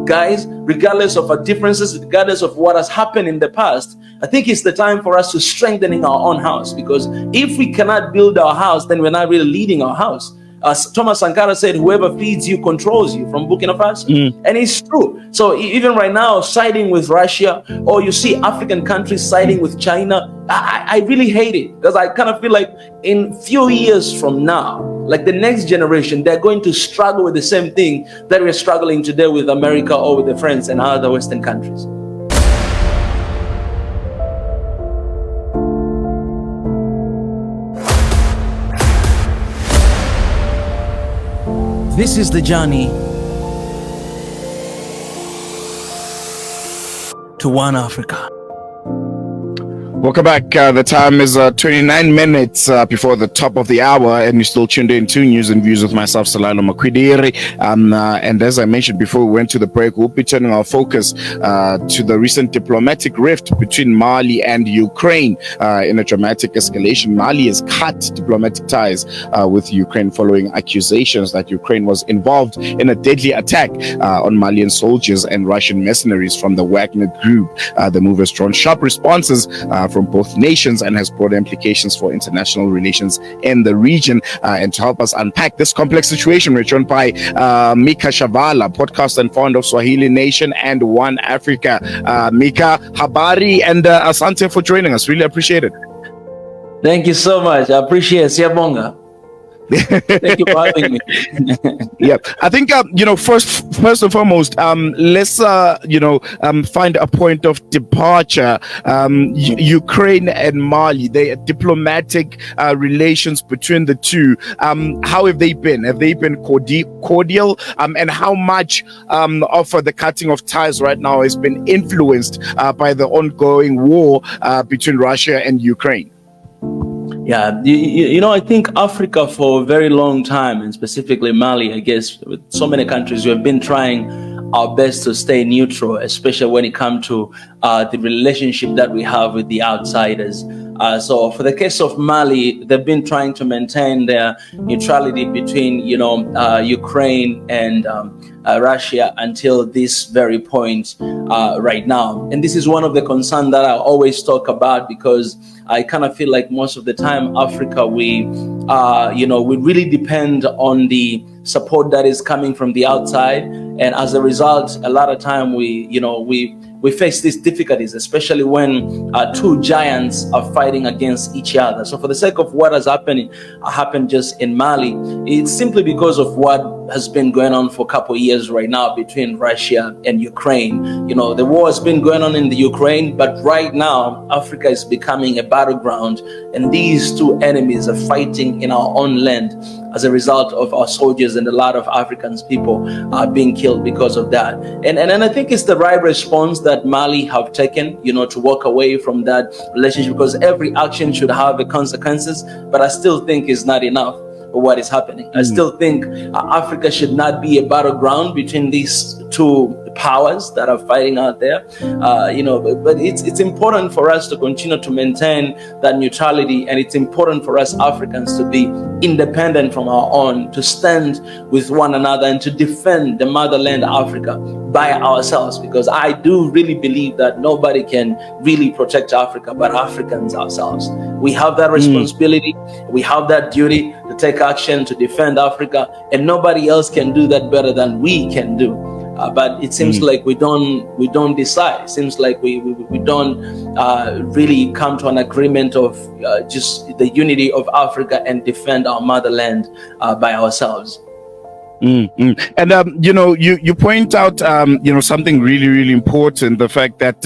Guys, regardless of our differences, regardless of what has happened in the past, I think it's the time for us to strengthen our own house, because if we cannot build our house, then we're not really leading our house. As Thomas Sankara said, whoever feeds you controls you, from Burkina Faso. And it's true. So even right now, siding with Russia, or you see African countries siding with China, I really hate it, because I kind of feel like in few years from now, like the next generation, they're going to struggle with the same thing that we're struggling today with America or with the France and other Western countries. This is the journey to one Africa. Welcome back. The time is 29 minutes before the top of the hour, and you're still tuned in to News and Views with myself, Salaa. And as I mentioned before we went to the break, we'll be turning our focus to the recent diplomatic rift between Mali and Ukraine. In a dramatic escalation, Mali has cut diplomatic ties with Ukraine following accusations that Ukraine was involved in a deadly attack on Malian soldiers and Russian mercenaries from the Wagner Group. The move has drawn sharp responses from both nations and has broad implications for international relations in the region. And to help us unpack this complex situation, we're joined by Mika, podcaster and founder of Swahili Nation and One Africa. Mika, habari, and asante for joining us. Really appreciate it. Thank you so much. I appreciate it. Siyabonga. Thank you for having me. Yeah, I think first and foremost, let's find a point of departure. Ukraine and Mali, they diplomatic relations between the two. How have they been? Have they been cordial? And how much of the cutting of ties right now has been influenced by the ongoing war between Russia and Ukraine? Yeah, I think Africa for a very long time, and specifically Mali, I guess, with so many countries, we have been trying our best to stay neutral, especially when it comes to the relationship that we have with the outsiders. So for the case of Mali, they've been trying to maintain their neutrality between, Ukraine and Russia until this very point right now. And this is one of the concerns that I always talk about, because I kind of feel like most of the time Africa, we really depend on the support that is coming from the outside. And as a result, a lot of time we face these difficulties, especially when two giants are fighting against each other. So for the sake of what has happened just in Mali, it's simply because of what has been going on for a couple of years right now between Russia and Ukraine. The war has been going on in the Ukraine, but right now Africa is becoming a battleground, and these two enemies are fighting in our own land as a result of our soldiers, and a lot of Africans people are being killed because of that. And I think it's the right response that Mali have taken, to walk away from that relationship, because every action should have the consequences, but I still think it's not enough for what is happening. I still think Africa should not be a battleground between these two powers that are fighting out there, but it's important for us to continue to maintain that neutrality, and it's important for us Africans to be independent from our own, to stand with one another and to defend the motherland Africa by ourselves, because I do really believe that nobody can really protect Africa but Africans ourselves. We have that responsibility, we have that duty to take action to defend Africa, and nobody else can do that better than we can do. But it seems like we don't decide. It seems like we don't really come to an agreement of just the unity of Africa and defend our motherland by ourselves. And you point out something really important, the fact that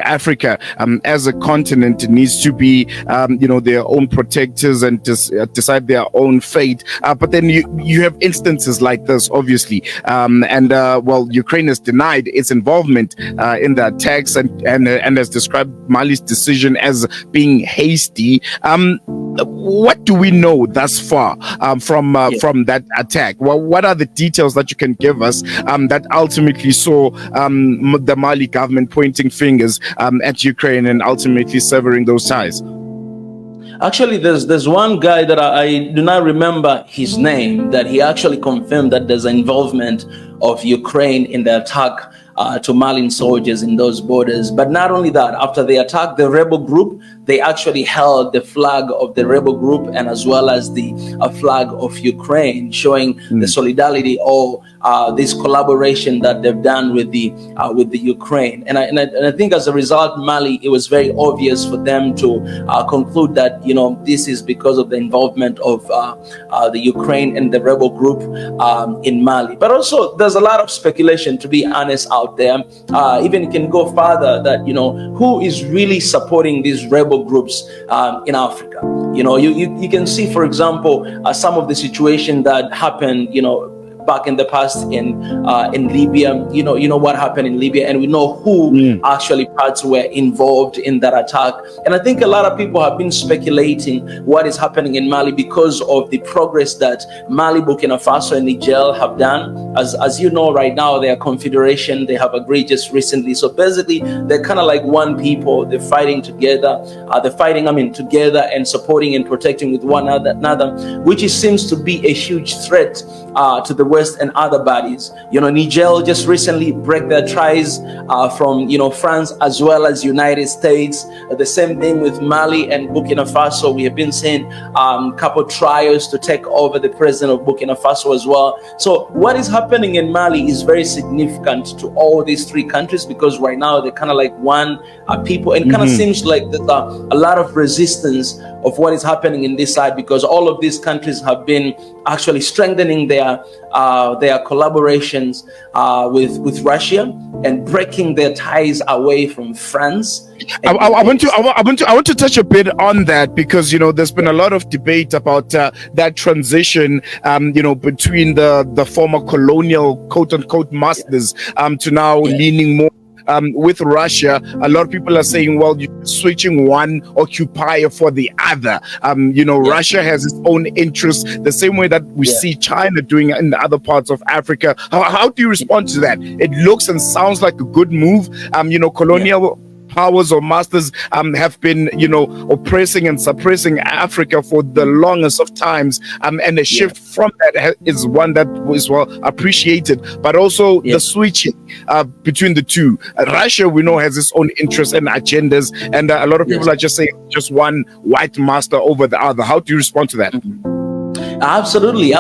Africa as a continent needs to be their own protectors and decide their own fate, but then you have instances like this, obviously, Ukraine has denied its involvement in the attacks and has described Mali's decision as being hasty. What do we know thus far from that attack? Well, what are the details that you can give us that ultimately saw the Mali government pointing fingers at Ukraine and ultimately severing those ties? Actually, there's one guy that I do not remember his name, that he actually confirmed that there's an involvement of Ukraine in the attack to Malian soldiers in those borders. But not only that, after they attacked the rebel group, they actually held the flag of the rebel group and as well as the flag of Ukraine, showing the solidarity or this collaboration that they've done with the Ukraine. And I think as a result, Mali, it was very obvious for them to conclude that, you know, this is because of the involvement of the Ukraine and the rebel group in Mali. But also, there's a lot of speculation, to be honest, out there. Even you can go further that, you know, who is really supporting these rebel groups in Africa? You know, you can see, for example, some of the situation that happened, you know, back in the past in Libya. You know what happened in Libya, and we know who actually parts were involved in that attack. And I think a lot of people have been speculating what is happening in Mali because of the progress that Mali, Burkina Faso, and Niger have done. As you know, right now they are confederation. They have agreed just recently. So basically, they're kind of like one people. They're fighting together. Together and supporting and protecting with one another, which seems to be a huge threat to the West and other bodies. You know, Niger just recently broke their ties from, you know, France as well as United States. The same thing with Mali and Burkina Faso. We have been seeing couple trials to take over the president of Burkina Faso as well. So what is happening in Mali is very significant to all these three countries, because right now they're kind of like one people, and kind of seems like there's a lot of resistance of what is happening in this side, because all of these countries have been actually strengthening their collaborations with Russia and breaking their ties away from France. I want to touch a bit on that, because, you know, there's been a lot of debate about that transition, you know, between the former colonial quote unquote masters to now leaning more with Russia. A lot of people are saying, well, you're switching one occupier for the other. You know, Russia has its own interests, the same way that we see China doing in the other parts of Africa. How do you respond to that? It looks and sounds like a good move. You know, colonial powers or masters have been, you know, oppressing and suppressing Africa for the longest of times, and a shift from that is one that was well appreciated, but also the switching between the two. Russia, we know, has its own interests and agendas, and a lot of people are just saying just one white master over the other. How do you respond to that? Absolutely.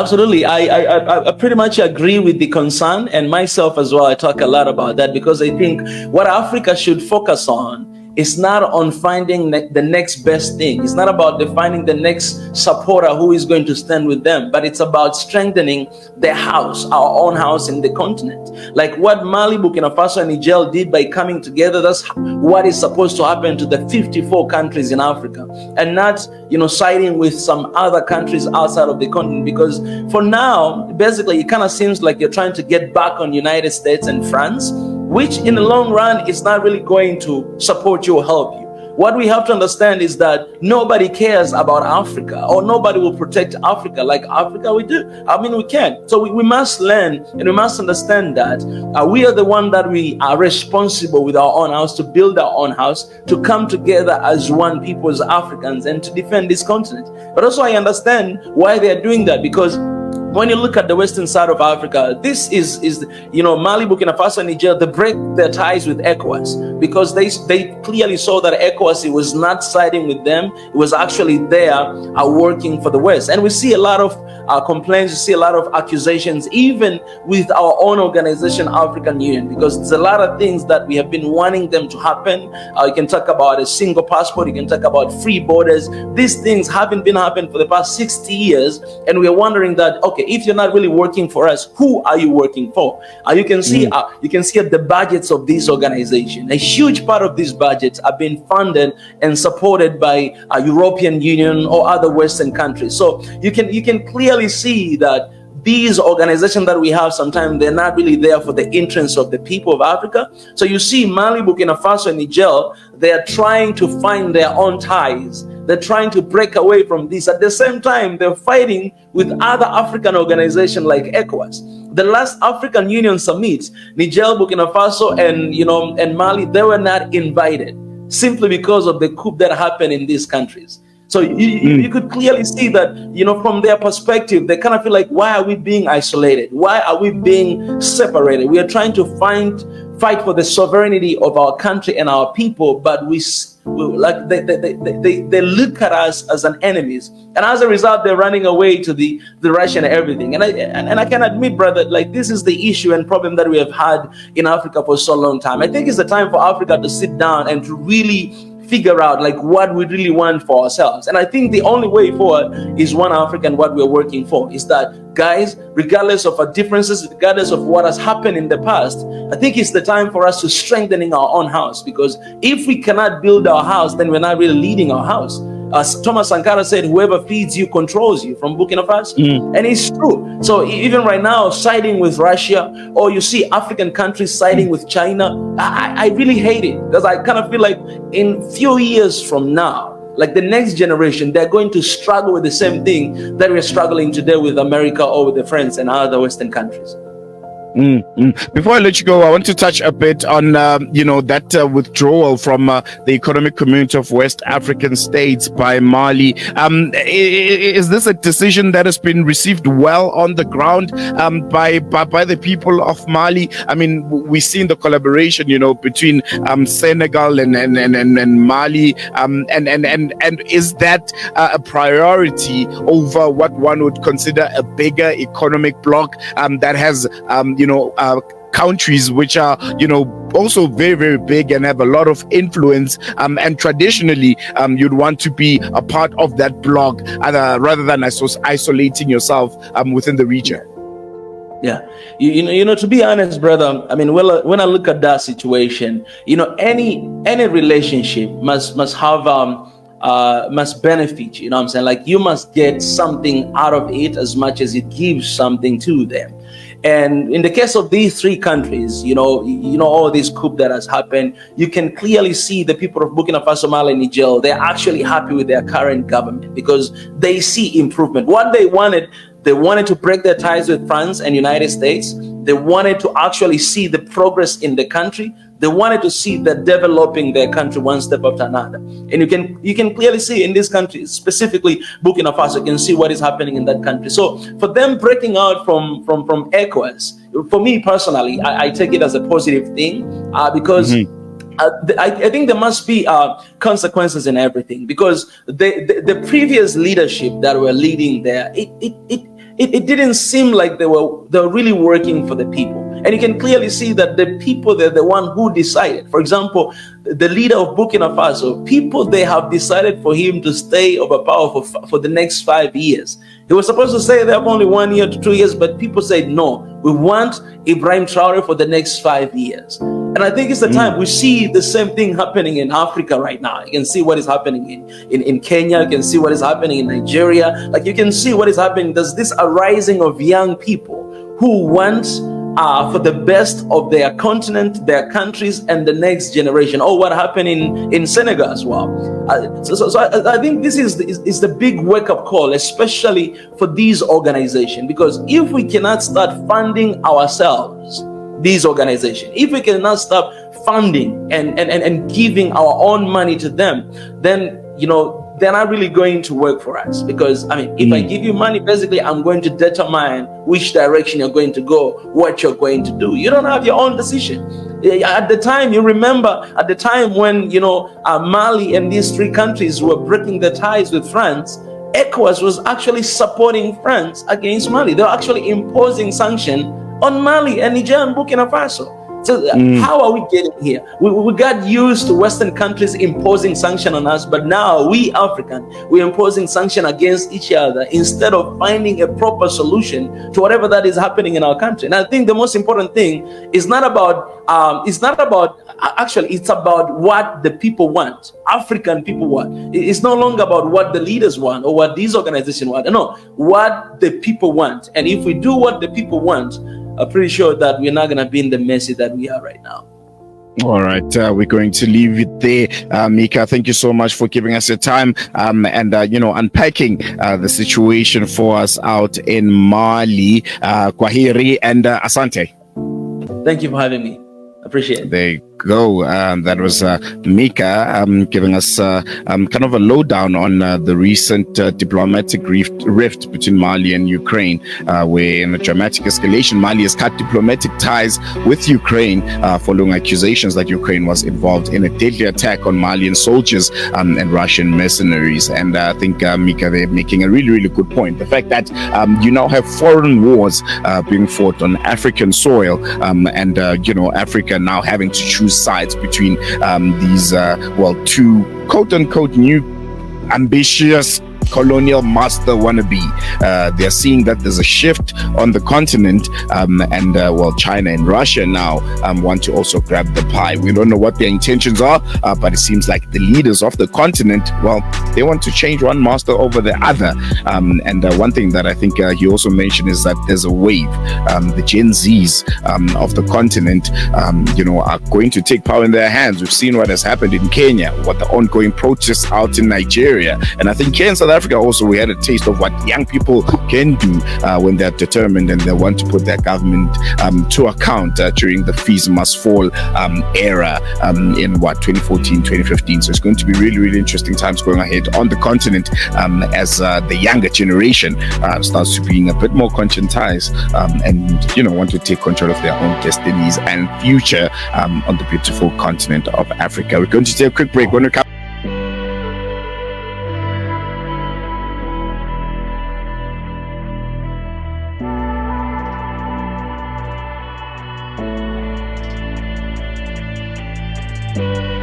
I pretty much agree with the concern, and myself as well. I talk a lot about that, because I think what Africa should focus on is not on finding the next best thing. It's not about defining the next supporter who is going to stand with them, but it's about strengthening their house, our own house in the continent. Like what Mali, Burkina Faso, and Niger did by coming together, that's what is supposed to happen to the 54 countries in Africa, and not, you know, siding with some other countries outside of the continent. Because for now, basically, it kind of seems like you're trying to get back on United States and France, which in the long run is not really going to support you or help you. What we have to understand is that nobody cares about Africa, or nobody will protect Africa like Africa we do. I mean, we can. So we must learn, and we must understand that we are the one that we are responsible with our own house, to build our own house, to come together as one people, as Africans, and to defend this continent. But also I understand why they are doing that, because when you look at the western side of Africa, this is you know, Mali, Burkina Faso, and Niger, they break their ties with ECOWAS, because they clearly saw that ECOWAS, it was not siding with them. It was actually there working for the West. And we see a lot of complaints, we see a lot of accusations, even with our own organization, African Union, because there's a lot of things that we have been wanting them to happen. You can talk about a single passport, you can talk about free borders. These things haven't been happening for the past 60 years, and we're wondering that, okay, if you're not really working for us, who are you working for? You can see the budgets of this organization. A huge part of these budgets are being funded and supported by European Union or other Western countries. So you can clearly see that these organizations that we have, sometimes they're not really there for the interests of the people of Africa. So you see Mali, Burkina Faso, and Niger, they're trying to find their own ties. They're trying to break away from this. At the same time, they're fighting with other African organizations like ECOWAS. The last African Union summit, Niger, Burkina Faso, and Mali, they were not invited, simply because of the coup that happened in these countries. So you could clearly see that, from their perspective, they kind of feel like, why are we being isolated? Why are we being separated? We are trying to fight for the sovereignty of our country and our people, but they look at us as an enemies, and as a result, they're running away to the Russia and everything. And I can admit, brother, like, this is the issue and problem that we have had in Africa for so long time. I think it's the time for Africa to sit down and to really figure out like what we really want for ourselves. And I think the only way forward is one Africa, and what we're working for is that, guys, regardless of our differences, regardless of what has happened in the past, I think it's the time for us to strengthening our own house, because if we cannot build our house, then we're not really leading our house. As Thomas Sankara said, whoever feeds you controls you, from Burkina Faso. And it's true. So even right now, siding with Russia, or you see African countries siding with China, I really hate it, because I kind of feel like in few years from now, like the next generation, they're going to struggle with the same thing that we're struggling today with America or with the France and other Western countries. Before I let you go, I want to touch a bit on that withdrawal from the Economic Community of West African States by Mali. Is this a decision that has been received well on the ground by the people of Mali? I mean, we've seen the collaboration, between Senegal and Mali, and is that a priority over what one would consider a bigger economic bloc that has countries which are also very, very big and have a lot of influence, and traditionally you'd want to be a part of that bloc rather than isolating yourself within the region? Yeah, to be honest, brother, I mean, when I look at that situation, any relationship must have must benefit, what I'm saying? Like, you must get something out of it as much as it gives something to them. And in the case of these three countries, all this coup that has happened, you can clearly see the people of Burkina Faso, Mali, and Niger, they're actually happy with their current government because they see improvement. What they wanted to break their ties with France and United States. They wanted to actually see the progress in the country. They wanted to see that developing their country one step after another. And you can clearly see in this country, specifically Burkina Faso, you can see what is happening in that country. So for them breaking out from ECOWAS, for me personally, I take it as a positive thing because I think there must be consequences in everything, because the previous leadership that were leading there, it didn't seem like they were really working for the people. And you can clearly see that the people, they're the one who decided. For example, the leader of Burkina Faso, they have decided for him to stay over power for the next 5 years. He was supposed to stay there for only 1 year to 2 years, but people said, no, we want Ibrahim Traore for the next 5 years. And I think it's the time we see the same thing happening in Africa right now. You can see what is happening in Kenya. You can see what is happening in Nigeria. Like, you can see what is happening. There's this arising of young people who want for the best of their continent, their countries, and the next generation. Oh, what happened in Senegal as well. So I think this is the big wake-up call, especially for these organizations, because if we cannot start funding ourselves, these organizations, if we cannot stop funding and giving our own money to them, then they're not really going to work for us. Because I mean, if I give you money, basically I'm going to determine which direction you're going to go, what you're going to do. You don't have your own decision. At the time, you remember at the time when Mali and these three countries were breaking their ties with France, ECOWAS was actually supporting France against Mali. They were actually imposing sanctions on Mali and Niger and Burkina Faso. So how are we getting here? We got used to Western countries imposing sanction on us, but now we African, we're imposing sanction against each other instead of finding a proper solution to whatever that is happening in our country. And I think the most important thing is it's about what the people want, African people want. It's no longer about what the leaders want or what these organizations want. No, what the people want. And if we do what the people want, I'm pretty sure that we're not going to be in the mess that we are right now. All right, we're going to leave it there. Mika, thank you so much for giving us your time and unpacking the situation for us out in Mali. Kwaheri and Asante. Thank you for having me. Appreciate it. There you go. ago. That was Mika giving us kind of a lowdown on the recent diplomatic rift between Mali and Ukraine, where in a dramatic escalation, Mali has cut diplomatic ties with Ukraine following accusations that Ukraine was involved in a deadly attack on Malian soldiers and Russian mercenaries. And I think, Mika, they're making a really, really good point. The fact that you now have foreign wars being fought on African soil, and Africa now having to choose sides between these two quote-unquote new ambitious colonial master wannabe. They're seeing that there's a shift on the continent, and China and Russia now want to also grab the pie. We don't know what their intentions are, but it seems like the leaders of the continent, they want to change one master over the other. And one thing that I think he also mentioned is that there's a wave. The Gen Zs of the continent, are going to take power in their hands. We've seen what has happened in Kenya, what the ongoing protests out in Nigeria, and I think here in South Africa also we had a taste of what young people can do when they're determined and they want to put their government to account during the fees must fall era in 2014, 2015. So it's going to be really, really interesting times going ahead on the continent as the younger generation starts to being a bit more conscientized and want to take control of their own destinies and future on the beautiful continent of Africa. We're going to take a quick break. When we come you.